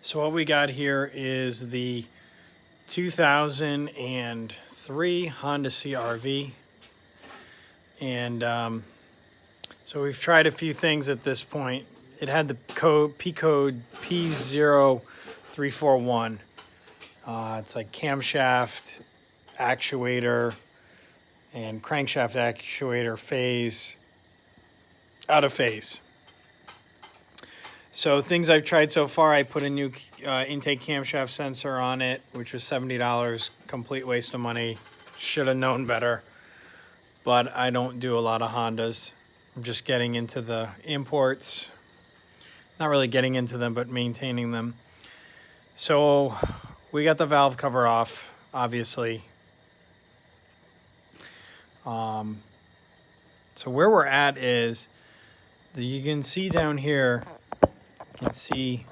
So what we got here is the 2003 Honda CR-V. And so we've tried a few things at this point. It had the P code P0341. It's like camshaft, actuator, and crankshaft actuator phase, out of phase. So things I've tried so far, I put a new intake camshaft sensor on it, which was $70, complete waste of money. Should have known better, but I don't do a lot of Hondas. I'm just getting into the imports. Not really getting into them, but maintaining them. So we got the valve cover off, obviously. So where we're at is, you can see down here, you can see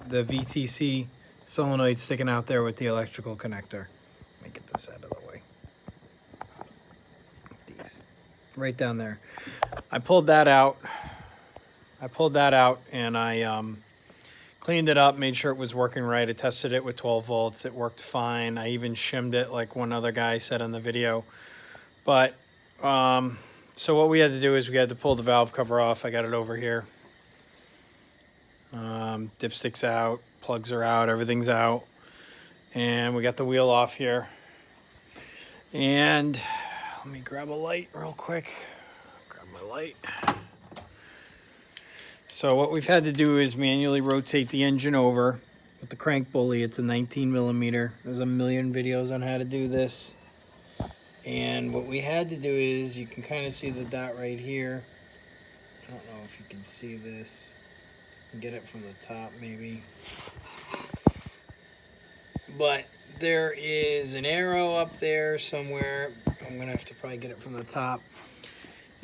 the Vtc solenoid sticking out there with the electrical connector. Let me get this out of the way. These, right down there. I pulled that out. And I cleaned it up, made sure it was working right. I tested it with 12 volts. It worked fine. I even shimmed it like one other guy said in the video. But so what we had to do is we had to pull the valve cover off. I got it over here. Dipstick's out, plugs are out, everything's out. And we got the wheel off here. And let me grab a light real quick. Grab my light. So what we've had to do is manually rotate the engine over with the crank pulley. It's a 19 millimeter. There's a million videos on how to do this. And what we had to do is, you can kind of see the dot right here. I don't know if you can see this. Get it from the top maybe. But there is an arrow up there somewhere. I'm gonna have to probably get it from the top.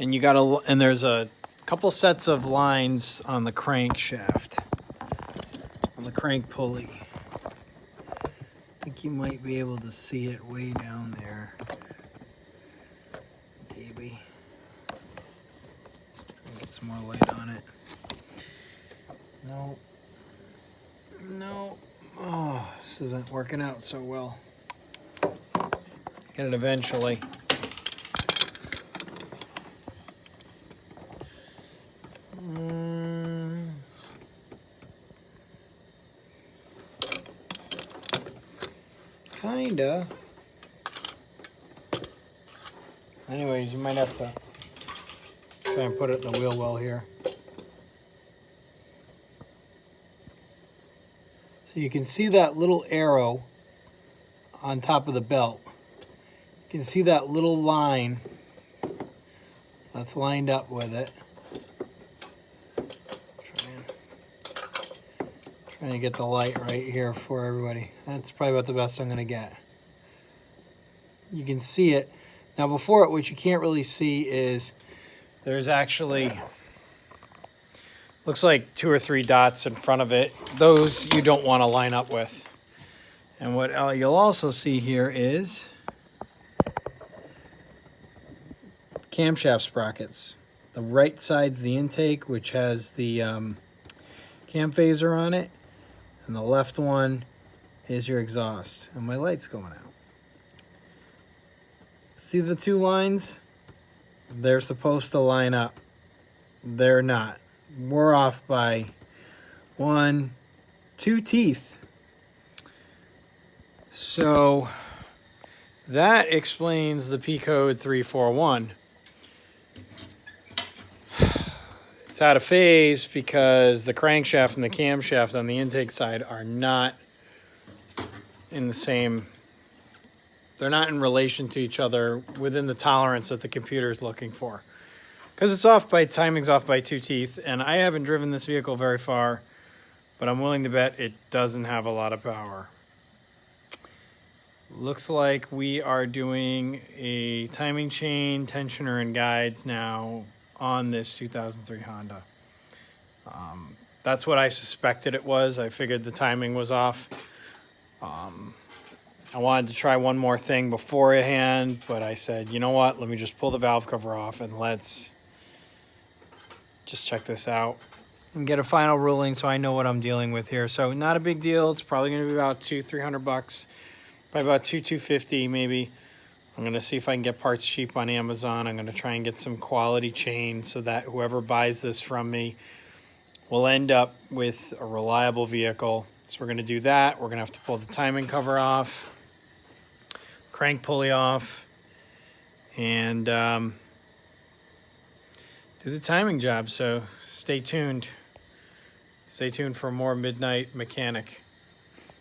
And you gotta, and there's a couple sets of lines on the crankshaft, on the crank pulley. I think you might be able to see it way down there. Maybe. Get some more light on it. No. No. Oh, this isn't working out so well. Get it eventually. Kinda. Anyways, you might have to try and put it in the wheel well here. So you can see that little arrow on top of the belt. You can see that little line that's lined up with it. Trying to get the light right here for everybody. That's probably about the best I'm going to get. You can see it. Now before it, what you can't really see is there's actually, looks like 2 or 3 dots in front of it. Those you don't want to line up with. And what you'll also see here is camshaft sprockets. The right side's the intake, which has the cam phaser on it. And the left one is your exhaust. And my light's going out. See the 2 lines? They're supposed to line up. They're not. We're off by 1, 2 teeth. So that explains the P code 341. It's out of phase because the crankshaft and the camshaft on the intake side are not in the same, they're not in relation to each other within the tolerance that the computer is looking for. Because it's off by, timing's off by 2 teeth, and I haven't driven this vehicle very far, but I'm willing to bet it doesn't have a lot of power. Looks like we are doing a timing chain, tensioner, and guides now on this 2003 Honda. That's what I suspected it was. I figured the timing was off. I wanted to try one more thing beforehand, but I said, you know what, let me just pull the valve cover off and let's just check this out. and get a final ruling so I know what I'm dealing with here. So not a big deal. It's probably going to be about $200-300, probably about $250 maybe. I'm going to see if I can get parts cheap on Amazon. I'm going to try and get some quality chain so that whoever buys this from me will end up with a reliable vehicle. So we're going to do that. We're going to have to pull the timing cover off, crank pulley off, and do the timing job. So stay tuned. Stay tuned for more Midnight Mechanic.